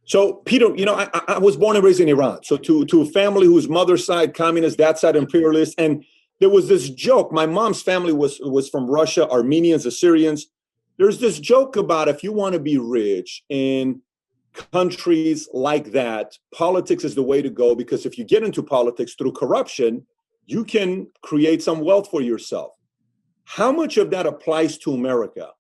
So, Peter, I was born and raised in Iran. So to a family whose mother's side communist, dad's side imperialist. And there was this joke. My mom's family was from Russia, Armenians, Assyrians. There's this joke about if you want to be rich in countries like that, politics is the way to go, because if you get into politics through corruption, you can create some wealth for yourself. How much of that applies to America?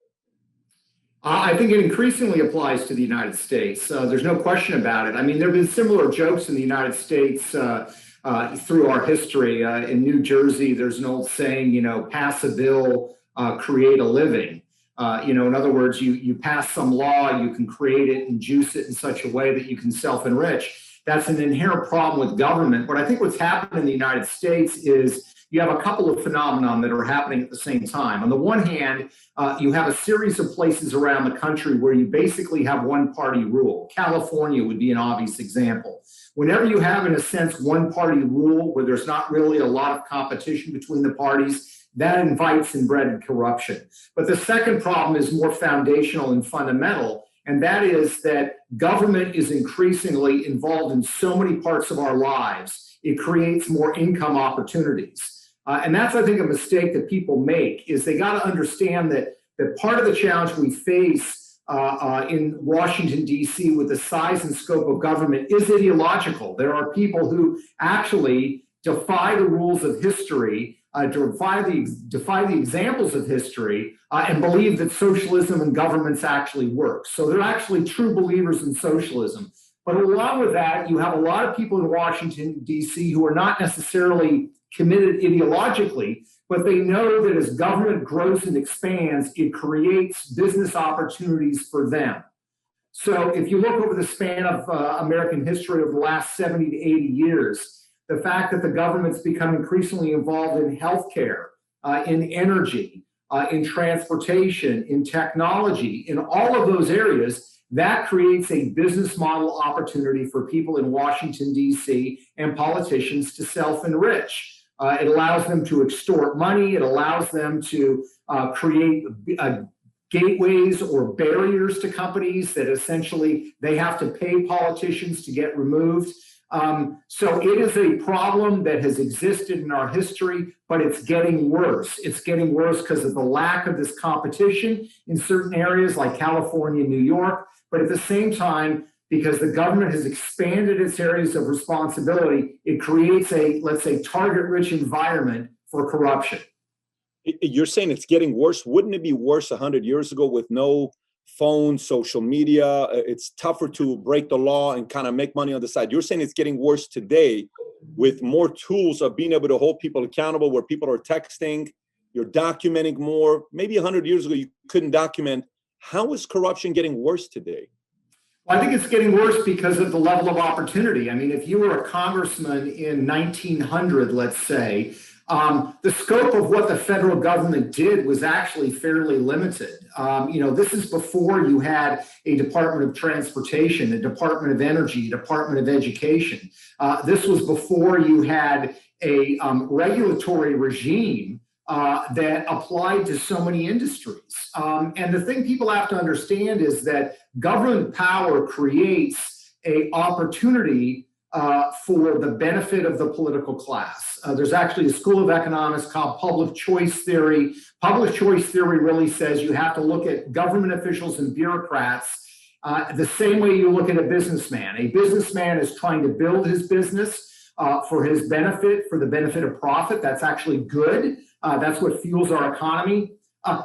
I think it increasingly applies to the United States. There's no question about it. I mean, there have been similar jokes in the United States through our history. In New Jersey, there's an old saying, pass a bill, create a living. In other words, you pass some law, you can create it and juice it in such a way that you can self-enrich. That's an inherent problem with government. But I think what's happened in the United States is you have a couple of phenomena that are happening at the same time. On the one hand, you have a series of places around the country where you basically have one-party rule. California would be an obvious example. Whenever you have, in a sense, one-party rule where there's not really a lot of competition between the parties, that invites inbred corruption. But the second problem is more foundational and fundamental, and that is that government is increasingly involved in so many parts of our lives. It creates more income opportunities. And that's, I think, a mistake that people make, is they got to understand that part of the challenge we face in Washington, D.C. with the size and scope of government is ideological. There are people who actually defy the rules of history, defy the examples of history, and believe that socialism and governments actually work. So they're actually true believers in socialism. But along with that, you have a lot of people in Washington, D.C. who are not necessarily committed ideologically, but they know that as government grows and expands, it creates business opportunities for them. So if you look over the span of American history over the last 70 to 80 years, the fact that the government's become increasingly involved in healthcare, in energy, in transportation, in technology, in all of those areas, that creates a business model opportunity for people in Washington, D.C. and politicians to self-enrich. It allows them to extort money. It allows them to create gateways or barriers to companies that essentially they have to pay politicians to get removed. So it is a problem that has existed in our history, but it's getting worse. It's getting worse because of the lack of this competition in certain areas like California and New York. But at the same time, because the government has expanded its areas of responsibility, it creates a, let's say, target-rich environment for corruption. You're saying it's getting worse. Wouldn't it be worse 100 years ago with no phone, social media? It's tougher to break the law and kind of make money on the side. You're saying it's getting worse today with more tools of being able to hold people accountable, where people are texting, you're documenting more. Maybe 100 years ago, you couldn't document. How is corruption getting worse today? Well, I think it's getting worse because of the level of opportunity. I mean, if you were a congressman in 1900, let's say, the scope of what the federal government did was actually fairly limited. This is before you had a Department of Transportation, a Department of Energy, a Department of Education. This was before you had a regulatory regime that applied to so many industries. And the thing people have to understand is that government power creates an opportunity for the benefit of the political class. There's actually a school of economics called public choice theory. Public choice theory really says you have to look at government officials and bureaucrats the same way you look at a businessman. A businessman is trying to build his business for his benefit, for the benefit of profit. That's actually good. That's what fuels our economy.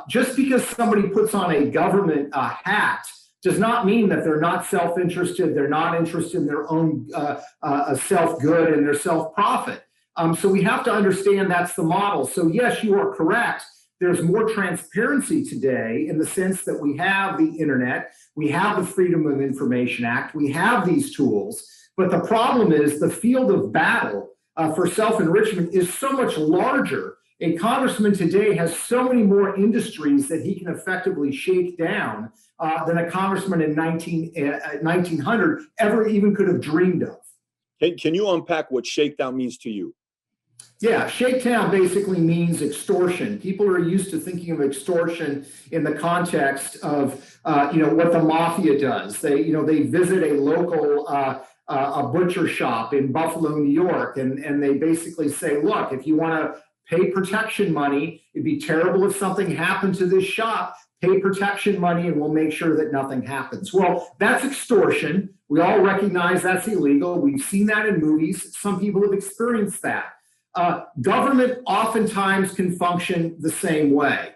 Just because somebody puts on a government hat does not mean that they're not self-interested, they're not interested in their own self-good and their self-profit. So we have to understand that's the model. So yes, you are correct. There's more transparency today in the sense that we have the internet, we have the Freedom of Information Act, we have these tools, but the problem is the field of battle for self-enrichment is so much larger. A congressman today has so many more industries that he can effectively shake down than a congressman in 1900 ever even could have dreamed of. Can you unpack what shakedown means to you? Yeah, shakedown basically means extortion. People are used to thinking of extortion in the context of, what the mafia does. They visit a local a butcher shop in Buffalo, New York, and they basically say, look, if you want to pay protection money, it'd be terrible if something happened to this shop. Pay protection money and we'll make sure that nothing happens. Well, that's extortion. We all recognize that's illegal. We've seen that in movies. Some people have experienced that. Government oftentimes can function the same way.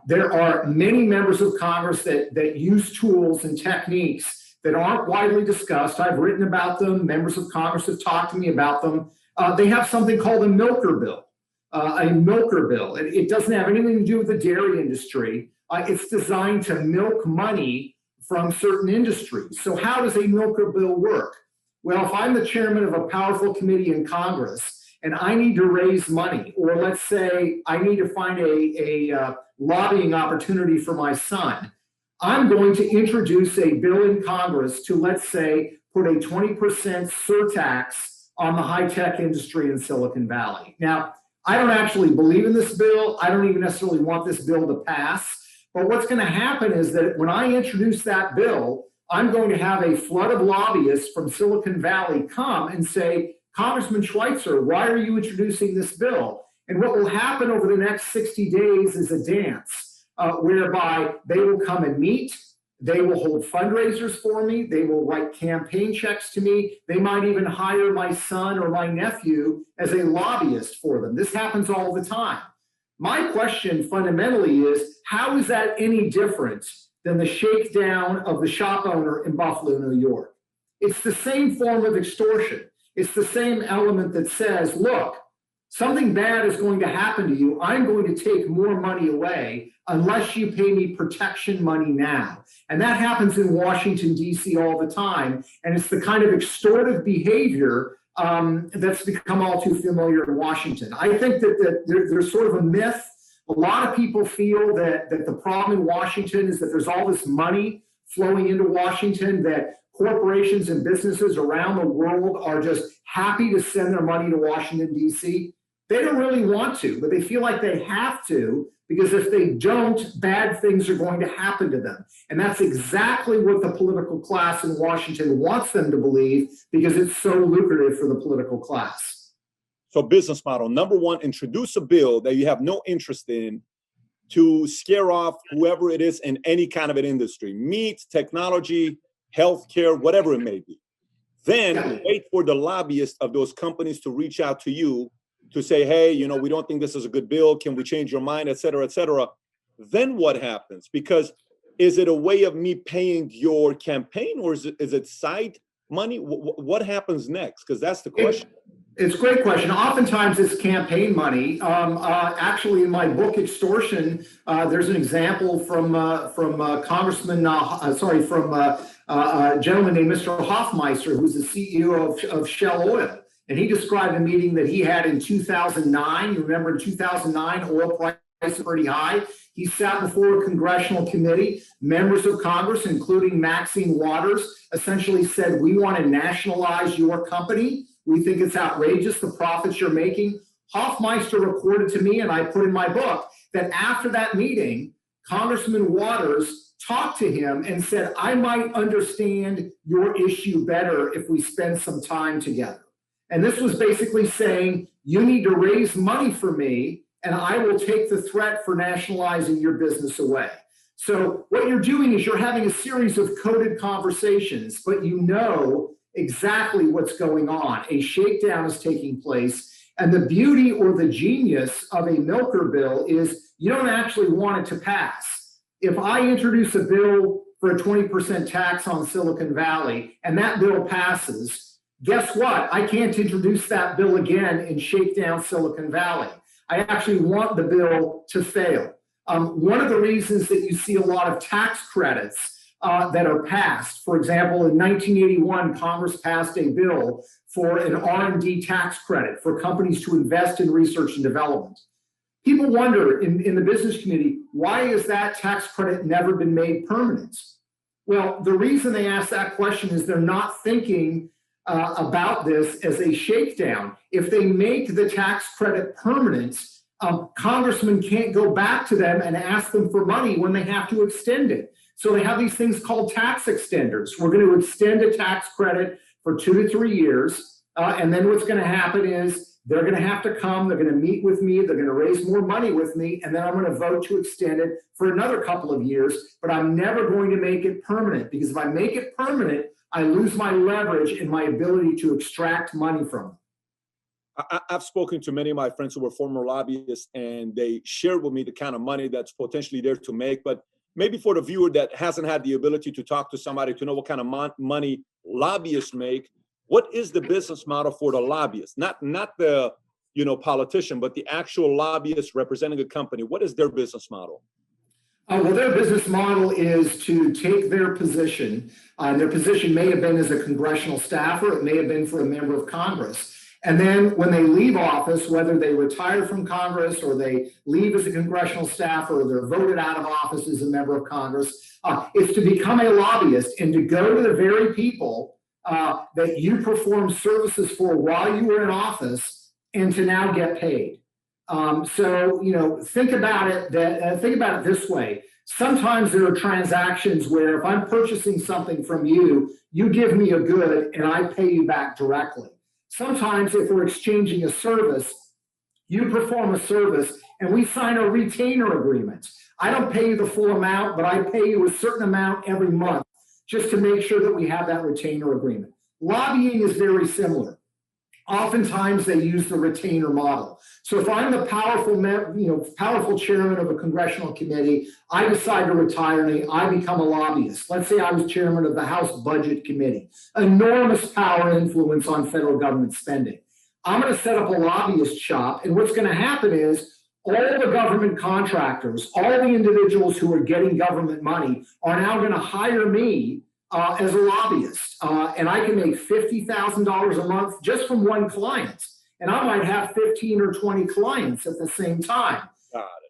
There are many members of Congress that use tools and techniques that aren't widely discussed. I've written about them. Members of Congress have talked to me about them. They have something called a milker bill. It doesn't have anything to do with the dairy industry. It's designed to milk money from certain industries. So how does a milker bill work? Well, if I'm the chairman of a powerful committee in Congress and I need to raise money, or let's say I need to find a lobbying opportunity for my son, I'm going to introduce a bill in Congress to, let's say, put a 20% surtax on the high-tech industry in Silicon Valley. Now, I don't actually believe in this bill. I don't even necessarily want this bill to pass. But what's going to happen is that when I introduce that bill, I'm going to have a flood of lobbyists from Silicon Valley come and say, Congressman Schweizer, why are you introducing this bill? And what will happen over the next 60 days is a dance whereby they will come and meet. They will hold fundraisers for me. They will write campaign checks to me. They might even hire my son or my nephew as a lobbyist for them. This happens all the time. My question fundamentally is, how is that any different than the shakedown of the shop owner in Buffalo, New York? It's the same form of extortion. It's the same element that says, look, something bad is going to happen to you. I'm going to take more money away unless you pay me protection money now. And that happens in Washington, D.C. all the time. And it's the kind of extortive behavior that's become all too familiar in Washington. I think that there's sort of a myth. A lot of people feel that the problem in Washington is that there's all this money flowing into Washington, that corporations and businesses around the world are just happy to send their money to Washington, D.C. They don't really want to, but they feel like they have to, because if they don't, bad things are going to happen to them. And that's exactly what the political class in Washington wants them to believe, because it's so lucrative for the political class. So business model, number one, introduce a bill that you have no interest in to scare off whoever it is in any kind of an industry, meat, technology, healthcare, whatever it may be. Then wait for the lobbyists of those companies to reach out to you to say, hey, we don't think this is a good bill. Can we change your mind, et cetera, et cetera. Then what happens? Because is it a way of me paying your campaign, or is it side money? What happens next? Because that's the question. It's a great question. Oftentimes it's campaign money. Actually, in my book, Extortion, there's an example from a gentleman named Mr. Hoffmeister, who's the CEO of Shell Oil. And he described a meeting that he had in 2009. You remember in 2009, oil prices were pretty high. He sat before a congressional committee. Members of Congress, including Maxine Waters, essentially said, we want to nationalize your company. We think it's outrageous, the profits you're making. Hoffmeister reported to me, and I put in my book, that after that meeting, Congressman Waters talked to him and said, I might understand your issue better if we spend some time together. And this was basically saying, you need to raise money for me, and I will take the threat for nationalizing your business away. So what you're doing is you're having a series of coded conversations, but you know exactly what's going on. A shakedown is taking place. And the beauty or the genius of a milker bill is you don't actually want it to pass. If I introduce a bill for a 20% tax on Silicon Valley and that bill passes, guess what? I can't introduce that bill again and shake down Silicon Valley. I actually want the bill to fail. One of the reasons that you see a lot of tax credits that are passed, for example, in 1981, Congress passed a bill for an R&D tax credit for companies to invest in research and development. People wonder in the business community, why has that tax credit never been made permanent? Well, the reason they ask that question is they're not thinking about this as a shakedown. If they make the tax credit permanent, congressmen can't go back to them and ask them for money when they have to extend it. So they have these things called tax extenders. We're going to extend a tax credit for 2 to 3 years. And then what's going to happen is they're going to have to come, they're going to meet with me, they're going to raise more money with me, and then I'm going to vote to extend it for another couple of years. But I'm never going to make it permanent, because if I make it permanent, I lose my leverage and my ability to extract money from it. I've spoken to many of my friends who were former lobbyists, and they shared with me the kind of money that's potentially there to make. But maybe for the viewer that hasn't had the ability to talk to somebody to know what kind of money lobbyists make, what is the business model for the lobbyist? Not the politician, but the actual lobbyist representing a company. What is their business model? Well, their business model is to take their position. Their position may have been as a congressional staffer, it may have been for a member of Congress. And then when they leave office, whether they retire from Congress or they leave as a congressional staffer or they're voted out of office as a member of Congress, is to become a lobbyist and to go to the very people that you perform services for while you were in office and to now get paid. So think about it this way. Sometimes there are transactions where if I'm purchasing something from you, you give me a good and I pay you back directly. Sometimes if we're exchanging a service, you perform a service and we sign a retainer agreement. I don't pay you the full amount, but I pay you a certain amount every month just to make sure that we have that retainer agreement. Lobbying is very similar. Oftentimes they use the retainer model. So if I'm the powerful chairman of a congressional committee, I decide to retire and I become a lobbyist. Let's say I was chairman of the House Budget Committee, enormous power and influence on federal government spending. I'm going to set up a lobbyist shop, and what's going to happen is all the government contractors, all the individuals who are getting government money are now going to hire me as a lobbyist, and I can make $50,000 a month just from one client, and I might have 15 or 20 clients at the same time.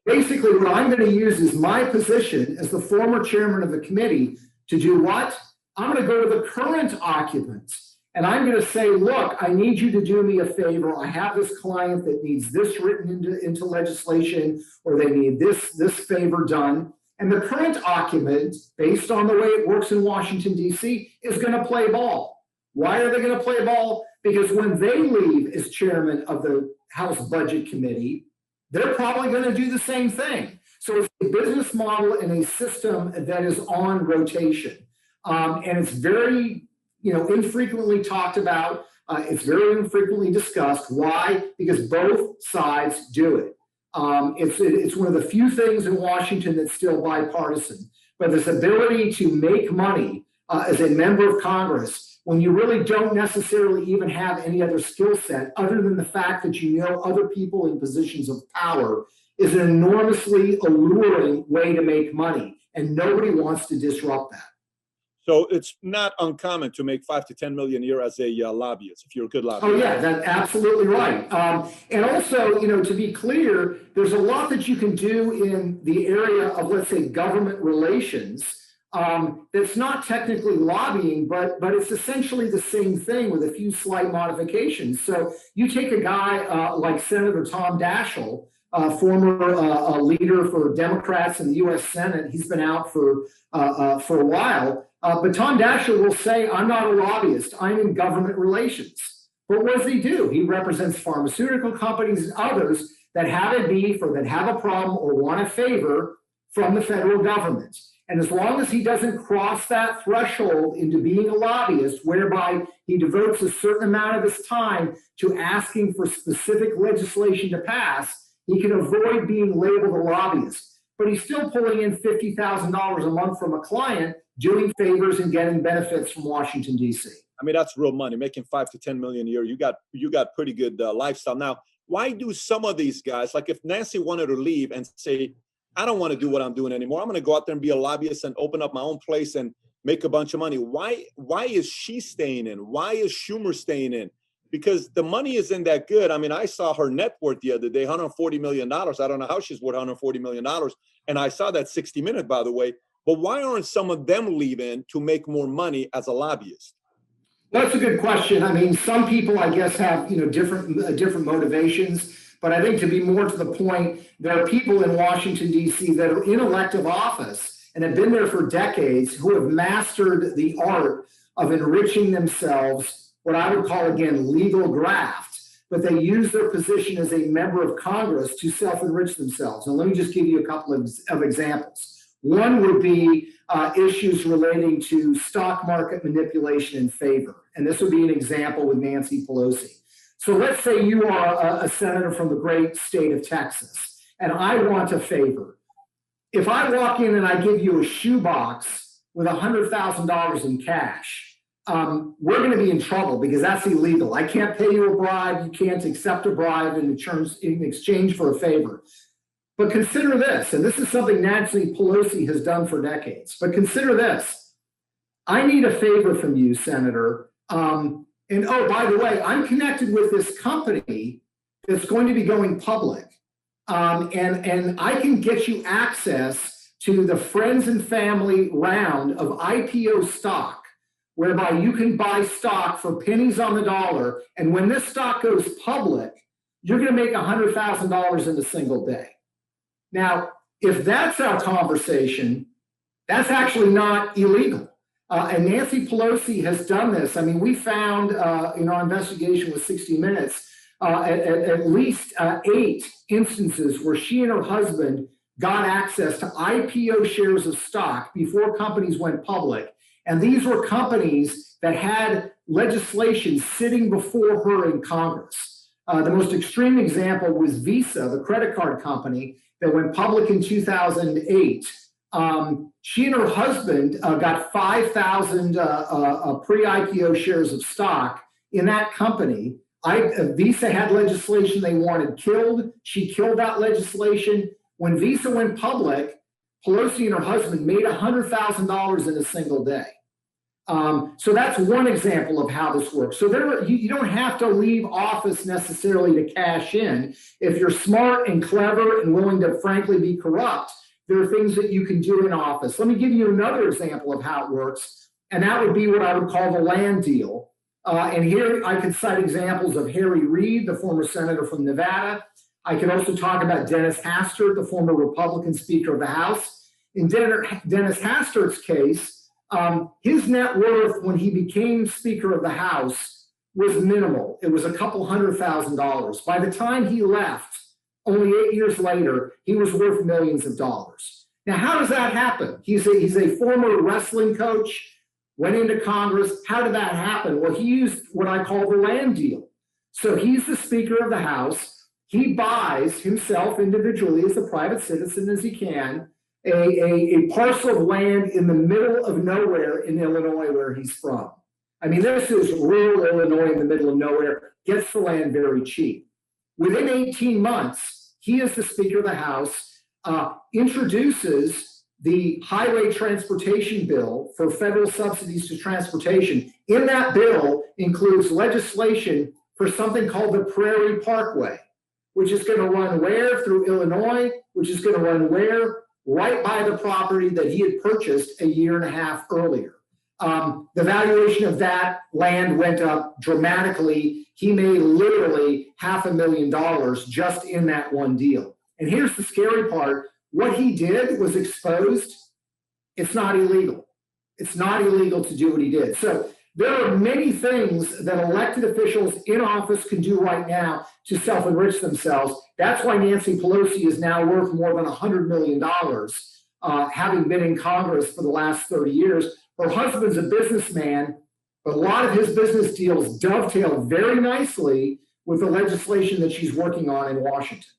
Basically, what I'm going to use is my position as the former chairman of the committee to do what? I'm going to go to the current occupants, and I'm going to say, look, I need you to do me a favor. I have this client that needs this written into legislation, or they need this favor done. And the current occupant, based on the way it works in Washington, D.C., is going to play ball. Why are they going to play ball? Because when they leave as chairman of the House Budget Committee, they're probably going to do the same thing. So it's a business model and a system that is on rotation. And it's very, infrequently talked about. It's very infrequently discussed. Why? Because both sides do it. It's one of the few things in Washington that's still bipartisan, but this ability to make money as a member of Congress when you really don't necessarily even have any other skill set other than the fact that you know other people in positions of power is an enormously alluring way to make money, and nobody wants to disrupt that. So it's not uncommon to make 5 to 10 million a year as a lobbyist, if you're a good lobbyist. Oh yeah, that's absolutely right. And also, to be clear, there's a lot that you can do in the area of, let's say, government relations. That's not technically lobbying, but it's essentially the same thing with a few slight modifications. So you take a guy like Senator Tom Daschle, former leader for Democrats in the U.S. Senate. He's been out for a while. But Tom Daschle will say, I'm not a lobbyist, I'm in government relations. But what does he do? He represents pharmaceutical companies and others that have a beef or that have a problem or want a favor from the federal government. And as long as he doesn't cross that threshold into being a lobbyist, whereby he devotes a certain amount of his time to asking for specific legislation to pass, he can avoid being labeled a lobbyist. But he's still pulling in $50,000 a month from a client, doing favors and getting benefits from Washington, D.C. I mean, that's real money, making 5 to 10 million a year. You got pretty good lifestyle. Now, why do some of these guys, like if Nancy wanted to leave and say, I don't want to do what I'm doing anymore, I'm going to go out there and be a lobbyist and open up my own place and make a bunch of money. Why is she staying in? Why is Schumer staying in? Because the money isn't that good. I mean, I saw her net worth the other day, $140 million. I don't know how she's worth $140 million. And I saw that 60 Minutes, by the way. But why aren't some of them leaving to make more money as a lobbyist? That's a good question. I mean, some people, I guess, have different motivations. But I think to be more to the point, there are people in Washington, D.C. that are in elective office and have been there for decades who have mastered the art of enriching themselves, what I would call, again, legal graft. But they use their position as a member of Congress to self-enrich themselves. And let me just give you a couple of examples. One would be issues relating to stock market manipulation in favor. And this would be an example with Nancy Pelosi. So let's say you are a senator from the great state of Texas, and I want a favor. If I walk in and I give you a shoebox with $100,000 in cash, we're going to be in trouble because that's illegal. I can't pay you a bribe. You can't accept a bribe in exchange for a favor. But consider this, and this is something Nancy Pelosi has done for decades, but consider this. I need a favor from you, Senator. And oh, by the way, I'm connected with this company that's going to be going public. And I can get you access to the friends and family round of IPO stock, whereby you can buy stock for pennies on the dollar. And when this stock goes public, you're going to make $100,000 in a single day. Now, if that's our conversation, that's actually not illegal. And Nancy Pelosi has done this. I mean, we found in our investigation with 60 Minutes at least 8 instances where she and her husband got access to IPO shares of stock before companies went public. And these were companies that had legislation sitting before her in Congress. The most extreme example was Visa, the credit card company that went public in 2008. She and her husband got 5,000 pre-IPO shares of stock in that company. Visa had legislation they wanted killed. She killed that legislation. When Visa went public, Pelosi and her husband made $100,000 in a single day. So that's one example of how this works. So you don't have to leave office necessarily to cash in. If you're smart and clever and willing to frankly be corrupt, there are things that you can do in office. Let me give you another example of how it works, and that would be what I would call the land deal. And here I could cite examples of Harry Reid, the former senator from Nevada. I could also talk about Dennis Hastert, the former Republican Speaker of the House. In Dennis Hastert's case, his net worth when he became Speaker of the House was minimal. It was a couple $100,000. By the time he left, only 8 years later, he was worth millions of dollars. Now, how does that happen? He's a former wrestling coach, went into Congress. How did that happen? Well, he used what I call the land deal. So he's the Speaker of the House. He buys himself individually as a private citizen as he can, a parcel of land in the middle of nowhere in Illinois where he's from. I mean, this is rural Illinois in the middle of nowhere, gets the land very cheap. Within 18 months, he is the Speaker of the House, introduces the highway transportation bill for federal subsidies to transportation. In that bill includes legislation for something called the Prairie Parkway, which is going to run where? Through Illinois, which is going to run where? Right by the property that he had purchased a year and a half earlier. The valuation of that land went up dramatically. He made literally $500,000 just in that one deal. And here's the scary part. What he did was exposed. It's not illegal. It's not illegal to do what he did. So there are many things that elected officials in office can do right now to self-enrich themselves. That's why Nancy Pelosi is now worth more than $100 million, having been in Congress for the last 30 years. Her husband's a businessman, but a lot of his business deals dovetail very nicely with the legislation that she's working on in Washington.